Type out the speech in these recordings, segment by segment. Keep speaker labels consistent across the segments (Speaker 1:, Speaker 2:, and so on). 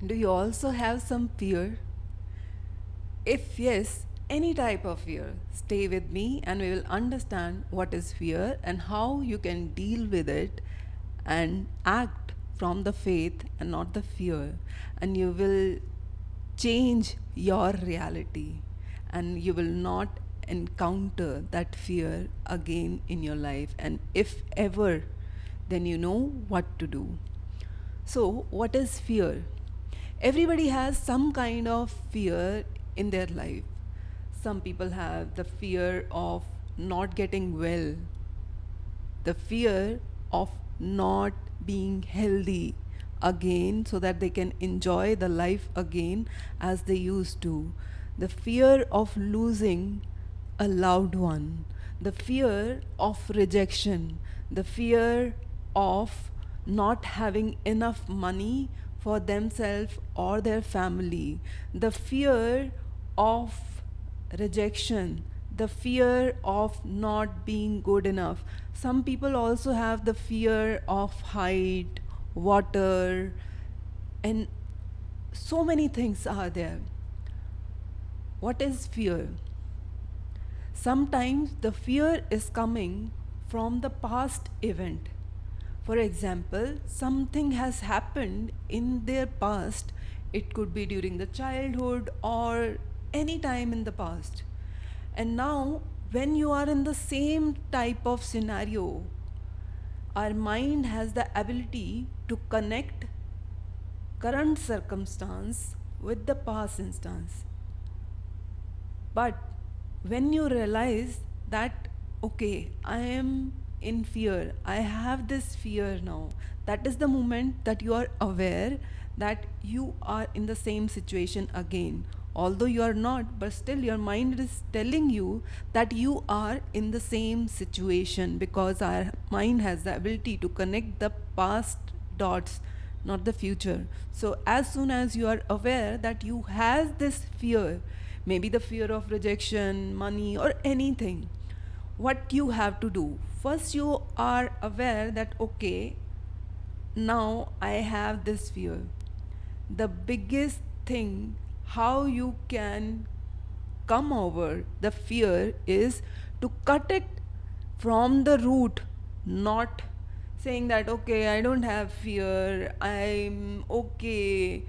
Speaker 1: Do you also have some fear? If yes, any type of fear, stay with me and we will understand what is fear and how you can deal with it and act from the faith and not the fear. And you will change your reality and you will not encounter that fear again in your life. And if ever, then you know what to do. So, what is fear? Everybody has some kind of fear in their life. Some people have the fear of not getting well, the fear of not being healthy again so that they can enjoy the life again as they used to, the fear of losing a loved one, the fear of rejection, the fear of not having enough money for themselves or their family, the fear of rejection, the fear of not being good enough. Some people also have the fear of height, water, and so many things are there. What is fear? Sometimes the fear is coming from the past event. For example, something has happened in their past. It could be during the childhood or any time in the past. And now, when you are in the same type of scenario, our mind has the ability to connect current circumstance with the past instance. But when you realize that, okay, I am in fear, I have this fear now, that is the moment that you are aware that you are in the same situation again. Although you are not, but still your mind is telling you that you are in the same situation because our mind has the ability to connect the past dots, not the future. So as soon as you are aware that you have this fear, maybe the fear of rejection, money, or anything, what you have to do? First, you are aware that, okay, now I have this fear. The biggest thing how you can come over the fear is to cut it from the root, not saying that, okay, I don't have fear, I'm okay.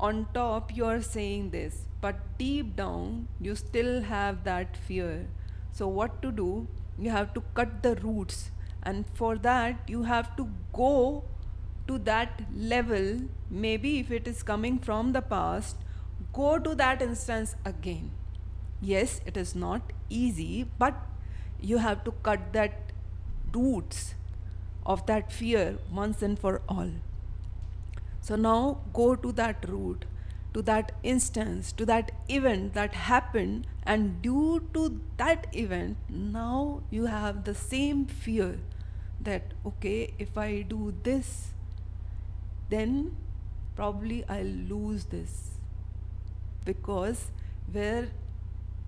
Speaker 1: On top, you're saying this, but deep down, you still have that fear. So, what to do? You have to cut the roots, and for that, you have to go to that level. Maybe if it is coming from the past, go to that instance again. Yes, it is not easy, but you have to cut that roots of that fear once and for all. So now go to that root, to that instance, to that event that happened, and due to that event, now you have the same fear that, okay, if I do this, then probably I'll lose this. Because where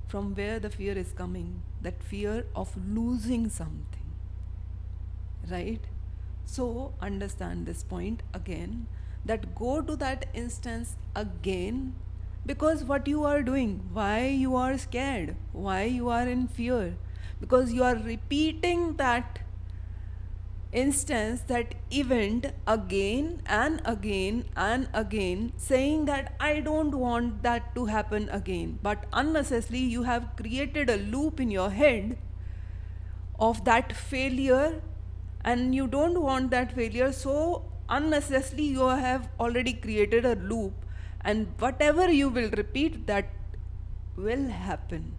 Speaker 1: from where the fear is coming, that fear of losing something, right? So understand this point again, that go to that instance again, because what you are doing, why you are scared, why you are in fear, because you are repeating that instance, that event again and again and again, saying that I don't want that to happen again. But unnecessarily, you have created a loop in your head of that failure, and you don't want that failure. So, unnecessarily, you have already created a loop, and whatever you will repeat, that will happen,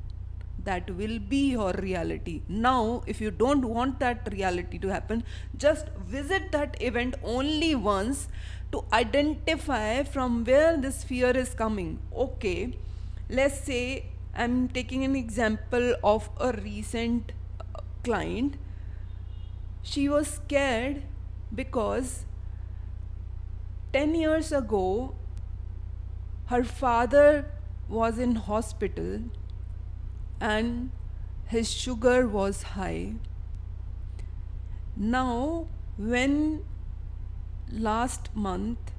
Speaker 1: that will be your reality. Now, if you don't want that reality to happen, just visit that event only once to identify from where this fear is coming. Okay, let's say I'm taking an example of a recent client. She was scared because 10 years ago her father was in hospital and his sugar was high. Now, when last month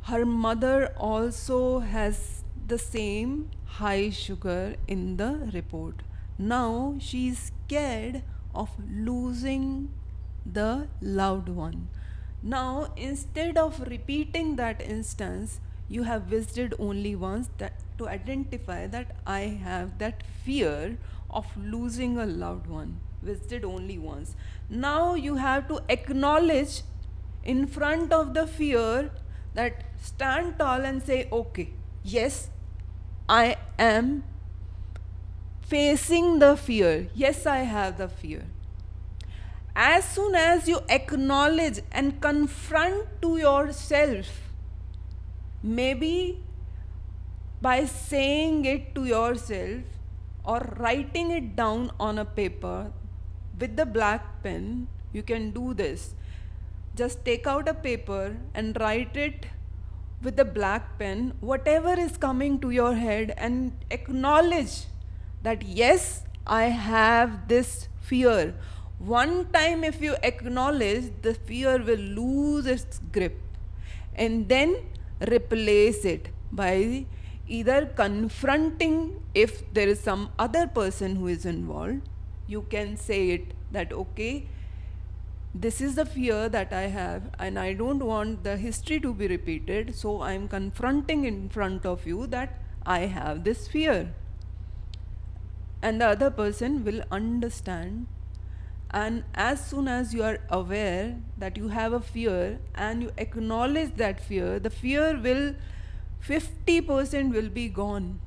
Speaker 1: Her mother also has the same high sugar in the report. Now she is scared of losing the loved one. Now, instead of repeating that instance, you have visited only once that to identify that I have that fear of losing a loved one. Visited only once. Now you have to acknowledge in front of the fear, that stand tall and say, okay, yes, I am facing the fear. Yes, I have the fear. As soon as you acknowledge and confront to yourself, maybe by saying it to yourself or writing it down on a paper with the black pen, you can do this. Just take out a paper and write it with the black pen, whatever is coming to your head, and acknowledge that yes, I have this fear. One time, if you acknowledge, the fear will lose its grip, and then replace it by either confronting. If there is some other person who is involved, you can say it that okay, this is the fear that I have, and I don't want the history to be repeated, so I'm confronting in front of you that I have this fear. And the other person will understand. And as soon as you are aware that you have a fear and you acknowledge that fear, the fear will 50% will be gone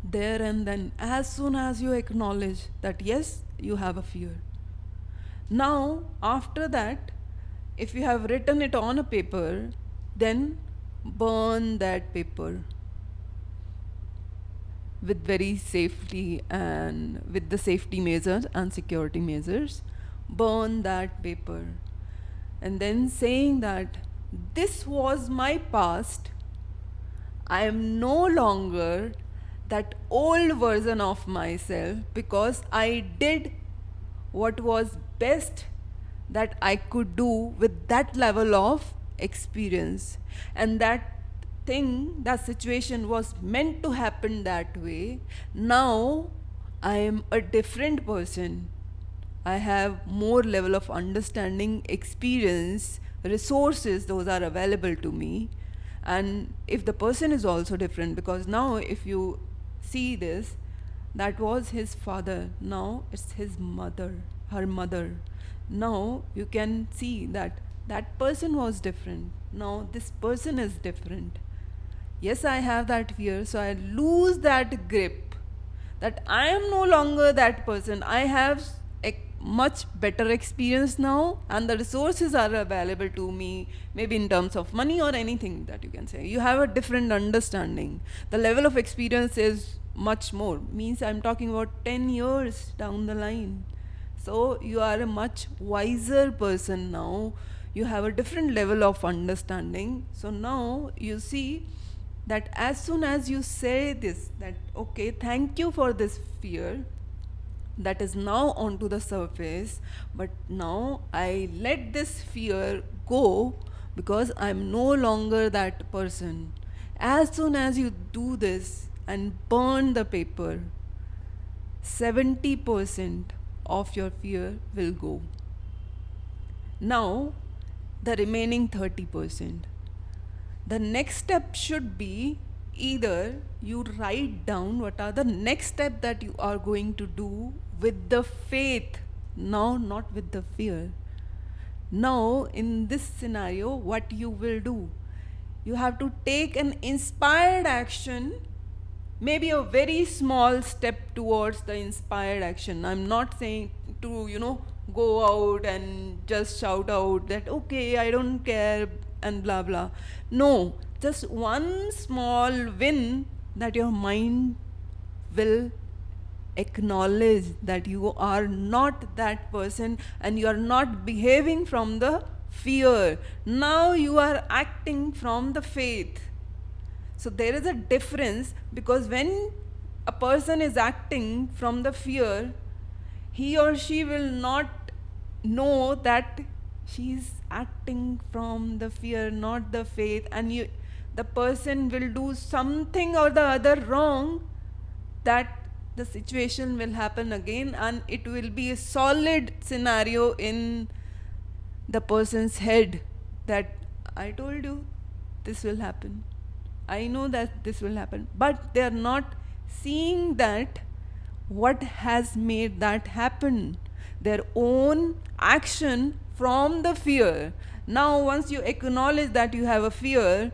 Speaker 1: there and then, as soon as you acknowledge that yes, you have a fear. Now, after that, if you have written it on a paper, then burn that paper with very safety and with the safety measures and security measures. Burn that paper. And then saying that this was my past, I am no longer that old version of myself because I did what was best that I could do with that level of experience, and that thing, that situation was meant to happen that way. Now I am a different person. I have more level of understanding, experience, resources, those are available to me. And if the person is also different, because now if you see this, that was his father, now it's his mother, her mother. Now you can see that that person was different, now this person is different. Yes, I have that fear, so I lose that grip, that I am no longer that person. I have a much better experience now, and the resources are available to me, maybe in terms of money or anything that you can say. You have a different understanding. The level of experience is much more, means I'm talking about 10 years down the line. So you are a much wiser person now. You have a different level of understanding. So now you see that as soon as you say this, that okay, thank you for this fear that is now onto the surface, but now I let this fear go because I'm no longer that person. As soon as you do this and burn the paper, 70% of your fear will go. Now, the remaining 30%. The next step should be either you write down what are the next step that you are going to do with the faith, now not with the fear. Now, in this scenario, what you will do? You have to take an inspired action, maybe a very small step towards the inspired action. I'm not saying to, go out and just shout out that, okay, I don't care and blah blah. No, just one small win that your mind will acknowledge that you are not that person and you are not behaving from the fear. Now you are acting from the faith. So there is a difference, because when a person is acting from the fear, he or she will not know that she's acting from the fear, not the faith, and the person will do something or the other wrong, that the situation will happen again, and it will be a solid scenario in the person's head that I told you this will happen. I know that this will happen. But they are not seeing that what has made that happen. Their own action from the fear. Now, once you acknowledge that you have a fear,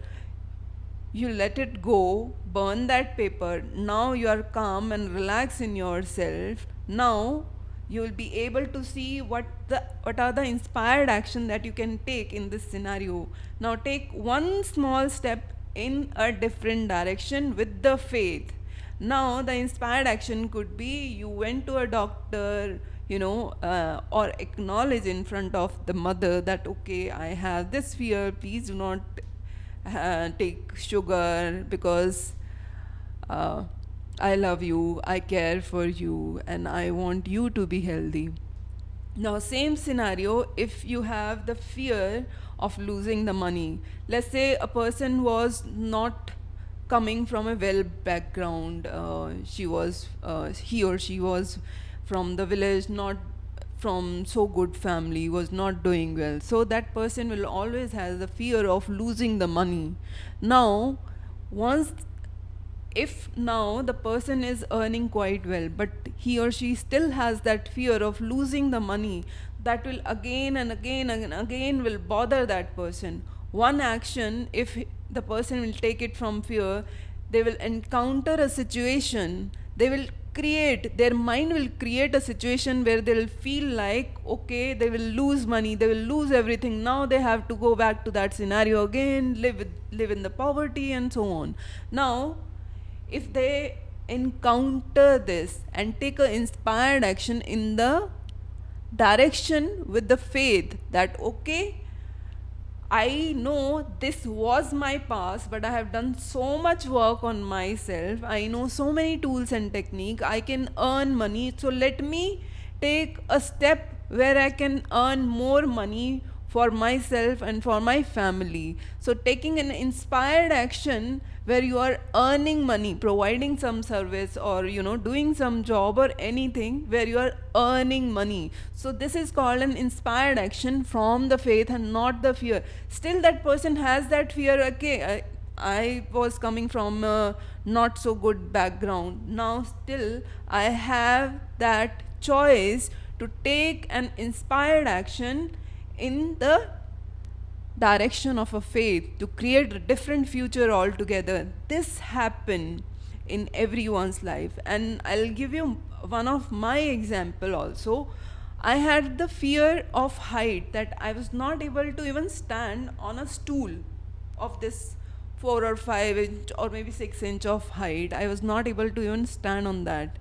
Speaker 1: you let it go, burn that paper. Now you are calm and relax in yourself. Now you will be able to see what are the inspired action that you can take in this scenario. Now take one small step in a different direction with the faith. Now the inspired action could be you went to a doctor, or acknowledge in front of the mother that okay, I have this fear, please do not take sugar, because uh, I love you, I care for you, and I want you to be healthy. Now, same scenario, if you have the fear of losing the money. Let's say a person was not coming from a well background. He or she was from the village, not from so good family, was not doing well. So that person will always have the fear of losing the money. Now, once if now the person is earning quite well, but he or she still has that fear of losing the money, that will again and again and again will bother that person. One action, if the person will take it from fear, they will encounter a situation, they will create, their mind will create a situation where they will feel like okay, they will lose money, they will lose everything, now they have to go back to that scenario again, live in the poverty and so on. Now if they encounter this and take an inspired action in the direction with the faith that okay, I know this was my past, but I have done so much work on myself. I know so many tools and technique. I can earn money. So let me take a step where I can earn more money for myself and for my family. So taking an inspired action where you are earning money, providing some service, or doing some job or anything where you are earning money. So this is called an inspired action from the faith and not the fear. Still that person has that fear, okay, I was coming from a not so good background. Now still I have that choice to take an inspired action in the direction of a faith to create a different future altogether. This happen in everyone's life, and I'll give you one of my example also. I had the fear of height, that I was not able to even stand on a stool of this 4 or 5 inch or maybe 6 inch of height. I was not able to even stand on that.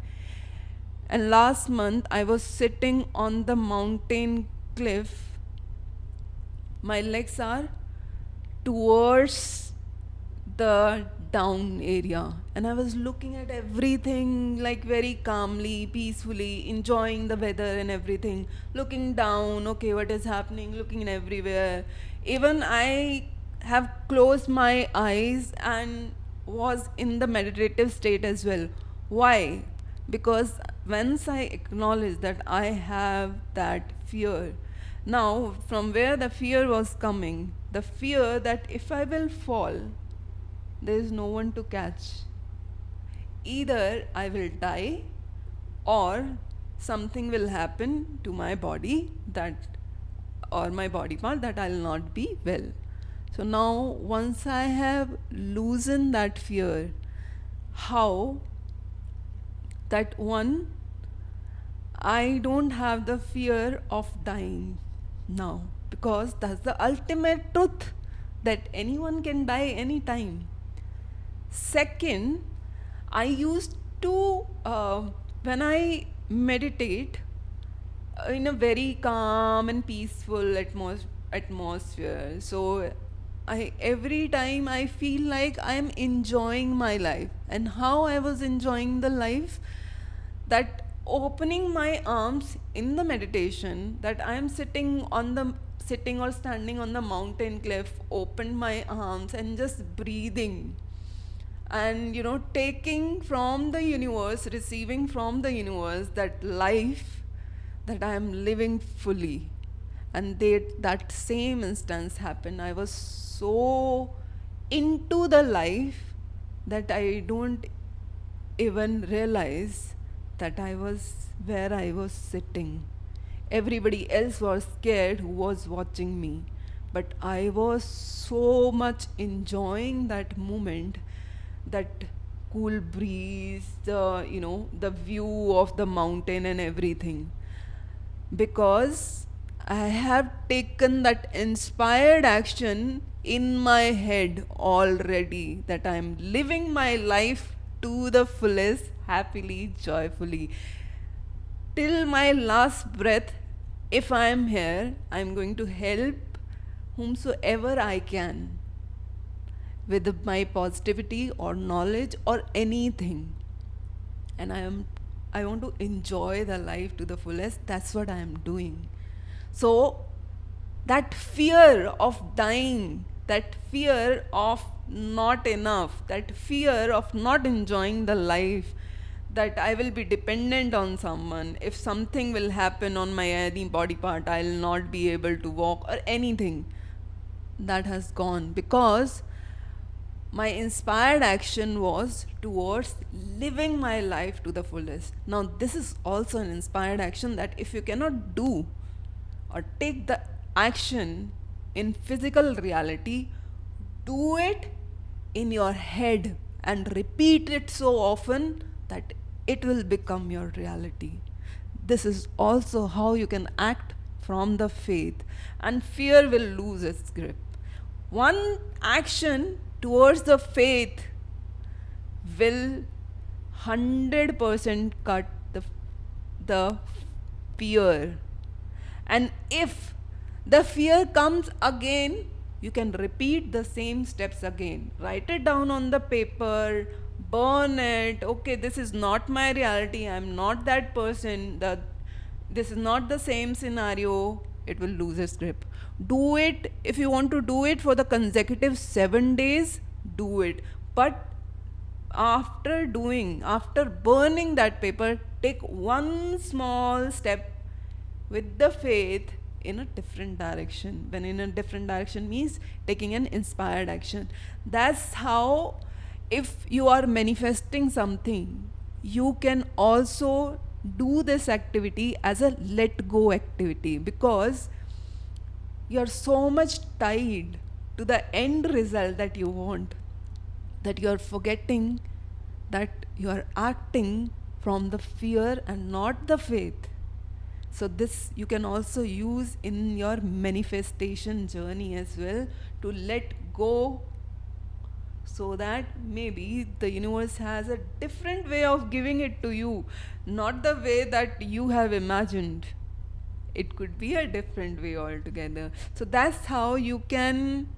Speaker 1: And last month I was sitting on the mountain cliff. My legs are towards the down area, and I was looking at everything like very calmly, peacefully, enjoying the weather and everything, looking down, okay, what is happening, looking everywhere. Even I have closed my eyes and was in the meditative state as well. Why? Because once I acknowledge that I have that fear, now from where the fear was coming, the fear that if I will fall, there is no one to catch. Either I will die, or something will happen to my body, that or my body part, that I'll not be well. So now once I have loosened that fear, how that one, I don't have the fear of dying now, because that's the ultimate truth, that anyone can die anytime. Second, I used to, when I meditate in a very calm and peaceful atmosphere, so every time I feel like I am enjoying my life. And how I was enjoying the life, that opening my arms in the meditation, that I am sitting on the sitting or standing on the mountain cliff, opened my arms and just breathing, and taking from the universe, receiving from the universe that life that I am living fully. And that same instance happened. I was so into the life that I don't even realize that I was where I was sitting. Everybody else was scared who was watching me, but I was so much enjoying that moment, that cool breeze, the view of the mountain and everything, because I have taken that inspired action in my head already, that I am living my life to the fullest, happily, joyfully. Till my last breath, if I am here, I am going to help whomsoever I can with my positivity or knowledge or anything. And I want to enjoy the life to the fullest. That's what I am doing. So that fear of dying, that fear of not enough, that fear of not enjoying the life, that I will be dependent on someone, if something will happen on my any body part, I'll not be able to walk or anything, that has gone, because my inspired action was towards living my life to the fullest. Now, this is also an inspired action, that if you cannot do or take the action in physical reality, do it in your head and repeat it so often that it will become your reality. This is also how you can act from the faith, and fear will lose its grip. One action towards the faith will 100% cut the fear. And if the fear comes again, you can repeat the same steps again. Write it down on the paper, burn it. Okay, this is not my reality. I'm not that person. This is not the same scenario. It will lose its grip. Do it. If you want to do it for the consecutive 7 days, do it. But after burning that paper, take one small step with the faith in a different direction. When in a different direction means taking an inspired action. That's how, if you are manifesting something, you can also do this activity as a let go activity, because you are so much tied to the end result that you want, that you are forgetting that you are acting from the fear and not the faith. So this you can also use in your manifestation journey as well, to let go, so that maybe the universe has a different way of giving it to you, not the way that you have imagined. It could be a different way altogether. So that's how you can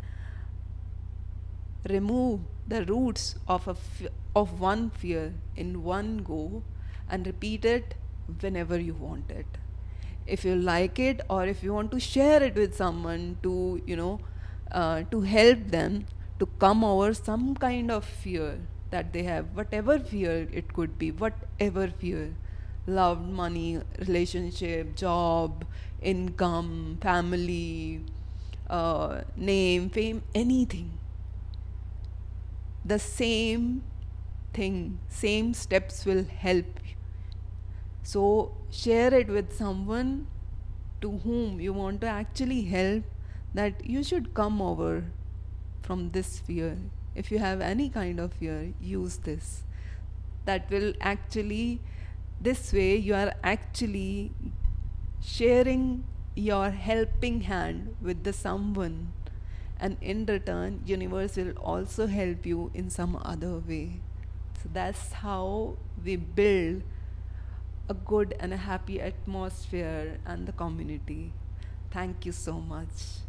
Speaker 1: remove the roots of one fear in one go, and repeat it whenever you want it. If you like it, or if you want to share it with someone to to help them to come over some kind of fear that they have, whatever fear it could be, whatever fear, love, money, relationship, job, income, family, name, fame, anything, the same thing, same steps will help. So share it with someone to whom you want to actually help, that you should come over from this fear. If you have any kind of fear, use this. That will actually, this way you are actually sharing your helping hand with the someone, and in return universe will also help you in some other way. So that's how we build a good and a happy atmosphere and the community. Thank you so much.